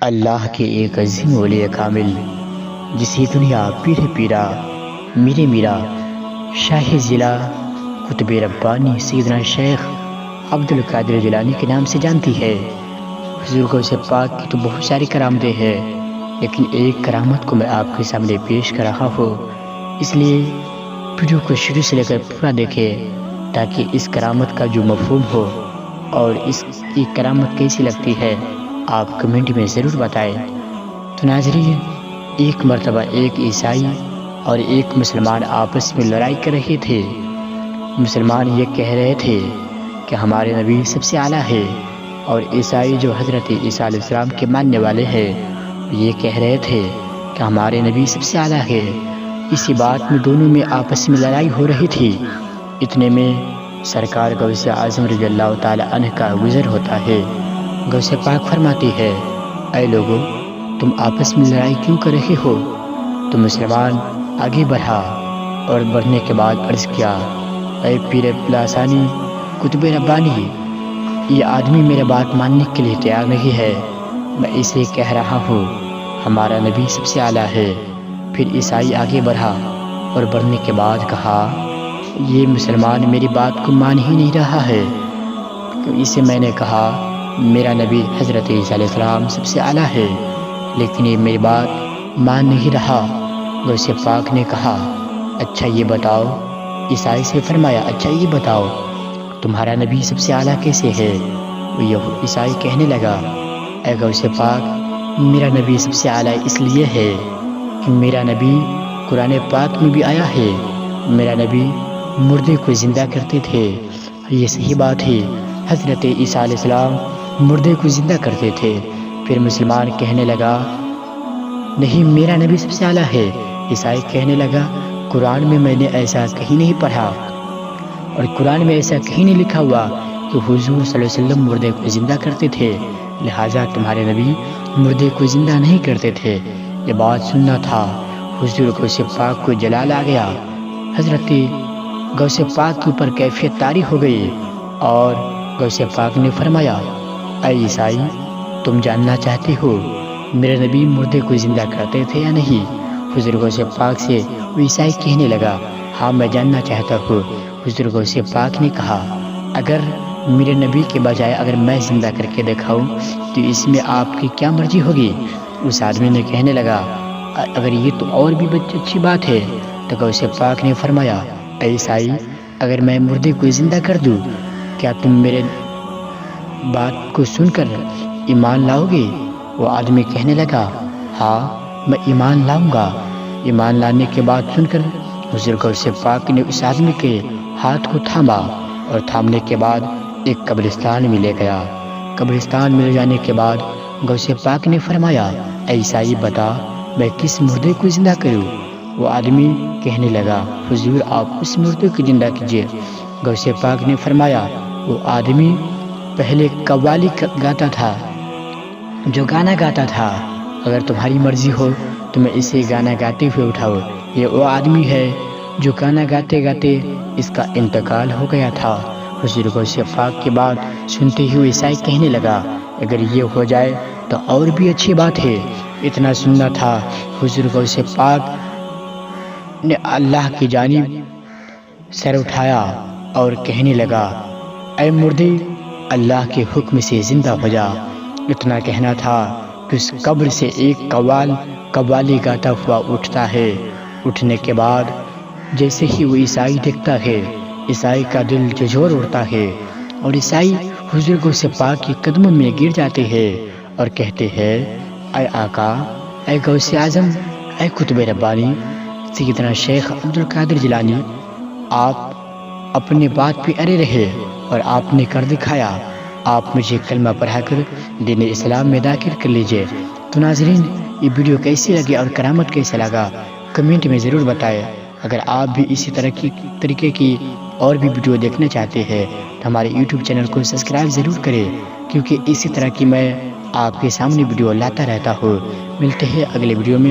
اللہ کے ایک عظیم ولی کامل جسی دنیا پیر پیرا میرے میرا شاہ ضلع قطب ربانی سیدنا شیخ عبد القادر جیلانی کے نام سے جانتی ہے۔ حضور غوث پاک کی تو بہت ساری کرامتیں ہیں، لیکن ایک کرامت کو میں آپ کے سامنے پیش کر رہا ہوں، اس لیے ویڈیو کو شروع سے لے کر پورا دیکھیں تاکہ اس کرامت کا جو مفہوم ہو اور اس کی کرامت کیسی لگتی ہے آپ کمنٹ میں ضرور بتائیں۔ تو ناظرین، ایک مرتبہ ایک عیسائی اور ایک مسلمان آپس میں لڑائی کر رہے تھے۔ مسلمان یہ کہہ رہے تھے کہ ہمارے نبی سب سے اعلیٰ ہے، اور عیسائی جو حضرت عیسیٰ علیہ السلام کے ماننے والے ہیں یہ کہہ رہے تھے کہ ہمارے نبی سب سے اعلیٰ ہے۔ اسی بات میں دونوں میں آپس میں لڑائی ہو رہی تھی۔ اتنے میں سرکار غوث اعظم رضی اللہ تعالی عنہ کا گزر ہوتا ہے۔ غوث پاک فرماتی ہے، اے لوگو، تم آپس میں لڑائی کیوں کر رہے ہو؟ تو مسلمان آگے بڑھا اور بڑھنے کے بعد عرض کیا، اے پیر لاسانی قطب ربانی، یہ آدمی میرے بات ماننے کے لیے تیار نہیں ہے، میں اسے کہہ رہا ہوں ہمارا نبی سب سے اعلیٰ ہے۔ پھر عیسائی آگے بڑھا اور بڑھنے کے بعد کہا، یہ مسلمان میری بات کو مان ہی نہیں رہا ہے، اسے میں نے کہا میرا نبی حضرت عیسیٰ علیہ السلام سب سے اعلیٰ ہے، لیکن یہ میری بات مان نہیں رہا۔ غوث پاک نے کہا، اچھا یہ بتاؤ، عیسائی سے فرمایا، اچھا یہ بتاؤ تمہارا نبی سب سے اعلیٰ کیسے ہے؟ عیسائی کہنے لگا، اے غوث پاک، میرا نبی سب سے اعلیٰ اس لیے ہے کہ میرا نبی قرآن پاک میں بھی آیا ہے، میرا نبی مردے کو زندہ کرتے تھے۔ یہ صحیح بات ہے، حضرت عیسیٰ علیہ السلام مردے کو زندہ کرتے تھے۔ پھر مسلمان کہنے لگا، نہیں میرا نبی سب سے اعلیٰ ہے۔ عیسائی کہنے لگا، قرآن میں نے ایسا کہیں نہیں پڑھا، اور قرآن میں ایسا کہیں نہیں لکھا ہوا کہ حضور صلی اللہ علیہ وسلم مردے کو زندہ کرتے تھے، لہٰذا تمہارے نبی مردے کو زندہ نہیں کرتے تھے۔ یہ بات سننا تھا، حضور غوث پاک کو جلال آ گیا، حضرت غوث پاک کے اوپر کیفیت طاری ہو گئی، اور غوث پاک نے فرمایا، اے عیسائی، تم جاننا چاہتے ہو میرے نبی مردے کو زندہ کرتے تھے یا نہیں؟ حضور غوث پاک سے وہ عیسائی کہنے لگا، ہاں میں جاننا چاہتا ہوں۔ حضور غوث پاک نے کہا، اگر میرے نبی کے بجائے اگر میں زندہ کر کے دکھاؤں تو اس میں آپ کی کیا مرضی ہوگی؟ اس آدمی نے کہنے لگا، اگر یہ تو اور بھی اچھی بات ہے۔ تو غوث پاک نے فرمایا، اے عیسائی، اگر میں مردے کو زندہ کر دوں کیا تم میرے بات کو سن کر ایمان لاؤ گے؟ وہ آدمی کہنے لگا، ہاں میں ایمان لاؤں گا۔ ایمان لانے کے بعد سن کر حضور غوث پاک نے اس آدمی کے ہاتھ کو تھاما، اور تھامنے کے بعد ایک قبرستان میں لے گیا۔ قبرستان میں لے جانے کے بعد غوث پاک نے فرمایا، اے عیسائی بتا میں کس مردے کو زندہ کروں؟ وہ آدمی کہنے لگا، حضور آپ اس مردے کو زندہ کیجیے۔ غوث پاک نے فرمایا، وہ آدمی پہلے قوالی گاتا تھا، جو گانا گاتا تھا، اگر تمہاری مرضی ہو تو میں اسے گانا گاتے ہوئے اٹھاؤ۔ یہ وہ آدمی ہے جو گانا گاتے گاتے اس کا انتقال ہو گیا تھا۔ حضور غوث پاک کی بات سنتے ہوئے عیسائی کہنے لگا، اگر یہ ہو جائے تو اور بھی اچھی بات ہے۔ اتنا سننا تھا، حضور غوث پاک نے اللہ کی جانب سر اٹھایا اور کہنے لگا، اے مردے اللہ کے حکم سے زندہ ہو جا۔ اتنا کہنا تھا کہ اس قبر سے ایک قوالی گاتا ہوا اٹھتا ہے۔ اٹھنے کے بعد جیسے ہی وہ عیسائی دیکھتا ہے، عیسائی کا دل جھنجھوڑ اڑتا ہے، اور عیسائی حضور غوث پاک کے قدموں میں گر جاتے ہیں اور کہتے ہیں، اے آقا، اے غوث اعظم، اے قطب ربانی سیدنا شیخ عبد القادر جیلانی، آپ اپنے بات پہ اڑے رہے اور آپ نے کر دکھایا، آپ مجھے کلمہ پڑھا کر دین اسلام میں داخل کر لیجئے۔ تو ناظرین، یہ ویڈیو کیسی لگی اور کرامت کیسا لگا کمنٹ میں ضرور بتائیں۔ اگر آپ بھی اسی طریقے کی اور بھی ویڈیو دیکھنا چاہتے ہیں تو ہمارے یوٹیوب چینل کو سبسکرائب ضرور کریں، کیونکہ اسی طرح کی میں آپ کے سامنے ویڈیو لاتا رہتا ہوں۔ ملتے ہیں اگلے ویڈیو میں۔